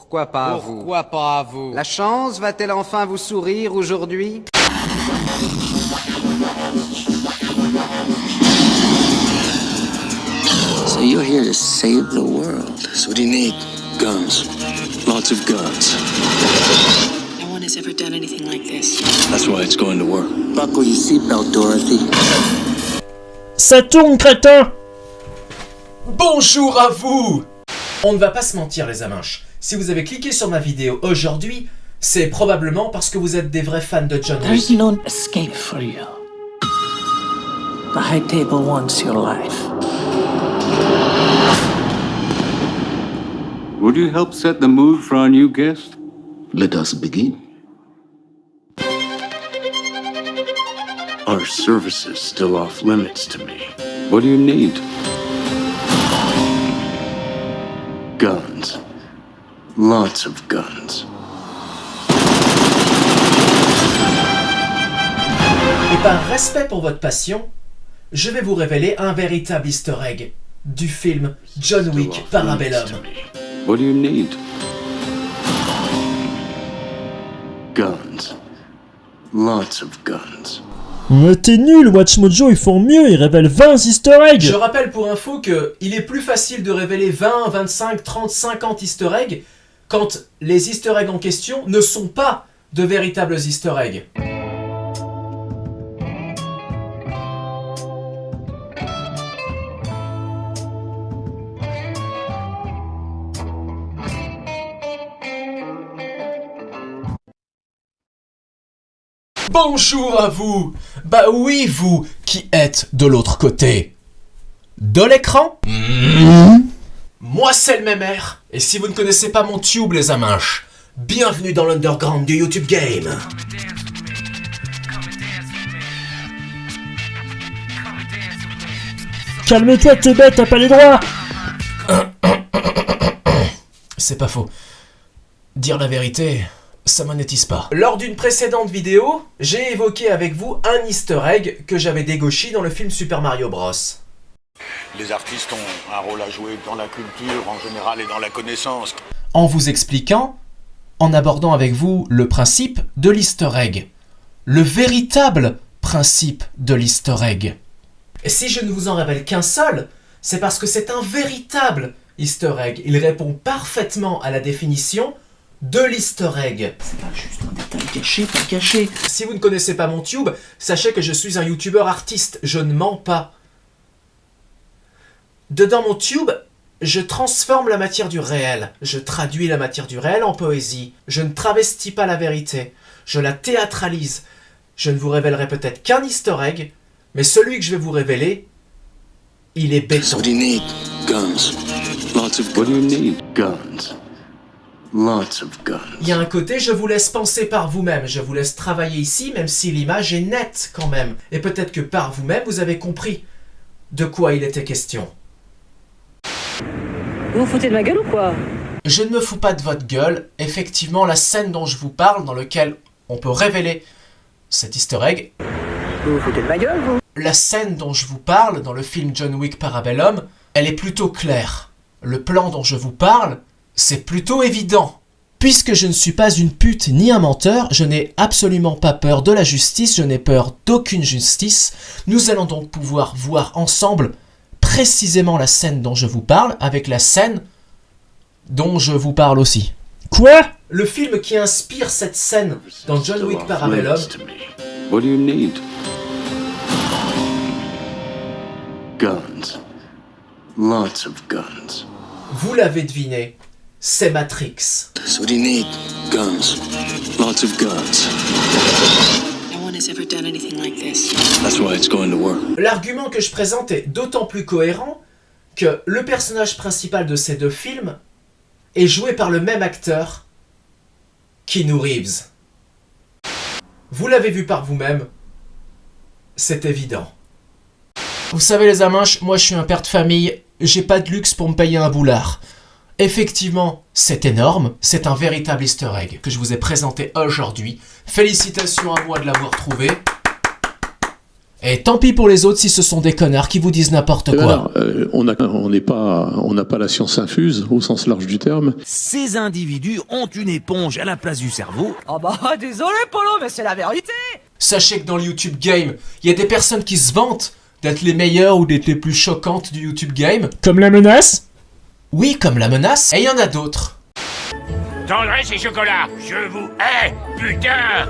Pourquoi pas à vous? Pourquoi pas à vous? La chance va-t-elle enfin vous sourire aujourd'hui? So you're here to save the world. So what do you need? Guns. Lots of guns. No one has ever done anything like this. That's why it's going to work. Buckle your seatbelt, Dorothy. Ça tourne, crétin! Bonjour à vous! On ne va pas se mentir les aminches. Si vous avez cliqué sur ma vidéo aujourd'hui, c'est probablement parce que vous êtes des vrais fans de John There's Wick. no escape for you. The High Table wants your life. Would you help set the mood for our new guest? Let us begin. Our services still off limits to me. What do you need? Guns. Lots of guns. Et par respect pour votre passion, je vais vous révéler un véritable easter egg du film John Still Wick off limits Parabellum. to me. What do you need? Guns. Lots of guns. Mais t'es nul, WatchMojo, ils font mieux, ils révèlent 20 easter eggs! Je rappelle pour info que il est plus facile de révéler 20, 25, 30, 50 easter eggs quand les easter eggs en question ne sont pas de véritables easter eggs. Bonjour à vous! Bah oui, vous qui êtes de l'autre côté de l'écran. Moi c'est le Mémère, et si vous ne connaissez pas mon tube les aminches, bienvenue dans l'underground du YouTube Game. Calme-toi, t'es bête, t'as pas les droits! C'est pas faux. Dire la vérité, ça monétise pas. Lors d'une précédente vidéo, j'ai évoqué avec vous un easter egg que j'avais dégauché dans le film Super Mario Bros. Les artistes ont un rôle à jouer dans la culture en général et dans la connaissance. En vous expliquant, en abordant avec vous le principe de l'easter egg. Le véritable principe de l'easter egg. Et si je ne vous en révèle qu'un seul, c'est parce que c'est un véritable easter egg. Il répond parfaitement à la définition de l'easter egg. C'est pas juste un détail caché, pas caché. Si vous ne connaissez pas mon tube, sachez que je suis un youtubeur artiste, je ne mens pas. Dedans mon tube, je transforme la matière du réel, je traduis la matière du réel en poésie, je ne travestis pas la vérité, je la théâtralise. Je ne vous révélerai peut-être qu'un easter egg, mais celui que je vais vous révéler, il est béton. So what do you need? Guns. Lots of What do you guns. need? Guns. Lots of guns. Il y a un côté, je vous laisse penser par vous-même, je vous laisse travailler ici, même si l'image est nette quand même. Et peut-être que par vous-même, vous avez compris de quoi il était question. Vous vous foutez de ma gueule ou quoi? Je ne me fous pas de votre gueule. Effectivement, la scène dont je vous parle, dans laquelle on peut révéler cet easter egg, Vous vous foutez de ma gueule, vous? la scène dont je vous parle dans le film John Wick Parabellum, elle est plutôt claire. Le plan dont je vous parle, c'est plutôt évident. Puisque je ne suis pas une pute ni un menteur, je n'ai absolument pas peur de la justice, je n'ai peur d'aucune justice. Nous allons donc pouvoir voir ensemble précisément la scène dont je vous parle, avec la scène dont je vous parle aussi. Quoi? Le film qui inspire cette scène dans John Still Wick off Parabellum, limits to me. What do you need? Guns. Lots of guns. vous l'avez deviné, c'est Matrix. So what do you need? Guns. Lots of guns. No one has ever done anything like this. That's why it's going to work. L'argument que je présente est d'autant plus cohérent que le personnage principal de ces deux films est joué par le même acteur, Keanu Reeves. Vous l'avez vu par vous-même, c'est évident. Vous savez les aminches, moi je suis un père de famille, j'ai pas de luxe pour me payer un boulard. Effectivement, c'est énorme, c'est un véritable easter egg que je vous ai présenté aujourd'hui. Félicitations à moi de l'avoir trouvé. Et tant pis pour les autres si ce sont des connards qui vous disent n'importe quoi. Voilà, on n'a pas la science infuse au sens large du terme. Ces individus ont une éponge à la place du cerveau. Oh bah désolé Polo, mais c'est la vérité. Sachez que dans le YouTube Game, il y a des personnes qui se vantent d'être les meilleures ou d'être les plus choquantes du YouTube Game. Comme la menace? Oui, comme la menace, et il y en a d'autres. Tendresse et chocolat, je vous hais, putain!